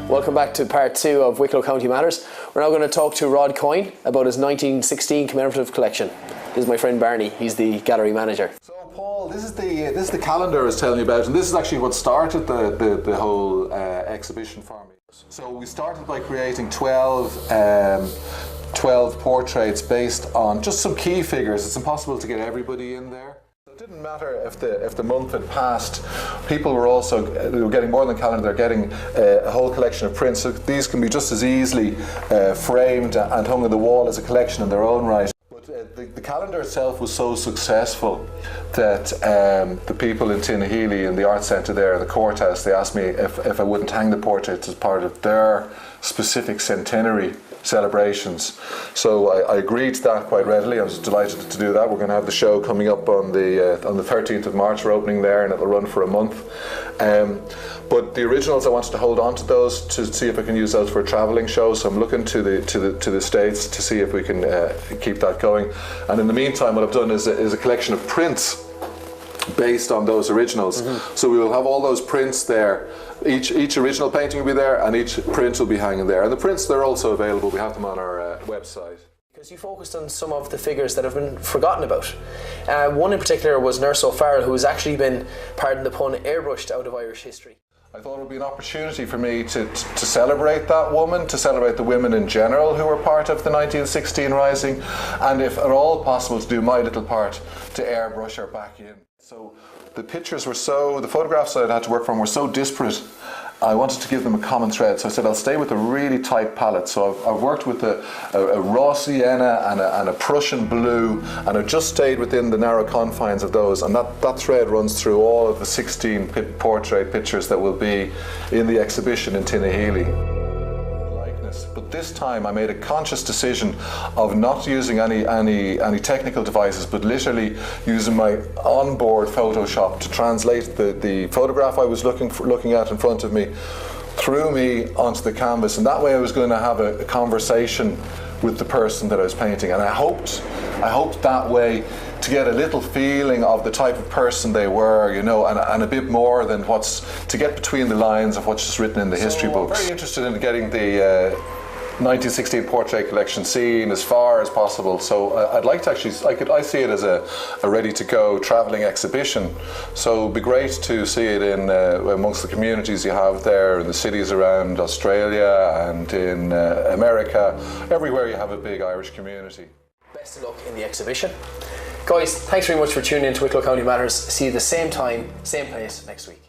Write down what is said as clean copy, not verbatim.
Welcome back to part 2 of Wicklow County Matters. We're now going to talk to Rod Coyne about his 1916 commemorative collection. This is my friend Barney, he's the gallery manager. So Paul, this is the calendar I was telling you about, and this is actually what started the whole exhibition for me. So we started by creating 12 portraits based on just some key figures. It's impossible to get everybody in there. It didn't matter if the month had passed. People were getting more than a calendar. They're getting a whole collection of prints. So these can be just as easily framed and hung on the wall as a collection in their own right. But the calendar itself was so successful that the people in Tinnahealy in the art centre there, the courthouse, they asked me if I wouldn't hang the portraits as part of their specific centenary celebrations. So I agreed to that quite readily. I was delighted to do that. We're going to have the show coming up on the 13th of March. We're opening there, and it'll run for a month. But the originals, I wanted to hold on to those to see if I can use those for a travelling show. So I'm looking to the States to see if we can keep that going. And in the meantime, what I've done is a collection of prints based on those originals. Mm-hmm. So we will have all those prints there. Each original painting will be there, and each print will be hanging there. And the prints, they're also available. We have them on our website. Because you focused on some of the figures that have been forgotten about. One in particular was Nurse O'Farrell, who has actually been, pardon the pun, airbrushed out of Irish history. I thought it would be an opportunity for me to celebrate that woman, to celebrate the women in general who were part of the 1916 Rising, and if at all possible to do my little part to airbrush her back in. So the photographs I had to work from were so disparate. I wanted to give them a common thread, so I said I'll stay with a really tight palette. So I've worked with a raw sienna and a Prussian blue, and I've just stayed within the narrow confines of those, and that thread runs through all of the 16 portrait pictures that will be in the exhibition in Tinnahealy. But this time I made a conscious decision of not using any technical devices, but literally using my onboard Photoshop to translate the photograph I was looking at in front of me through me onto the canvas, and that way I was going to have a conversation with the person that I was painting, and I hoped that way to get a little feeling of the type of person they were, you know, and a bit more than to get between the lines of what's just written in the history books. I'm very interested in getting the 1916 portrait collection seen as far as possible. So I'd like to I see it as a ready-to-go travelling exhibition. So it'd be great to see it in amongst the communities you have there, in the cities around Australia and in America, everywhere you have a big Irish community. Best of luck in the exhibition. Guys, thanks very much for tuning in to Wicklow County Matters. See you the same time, same place next week.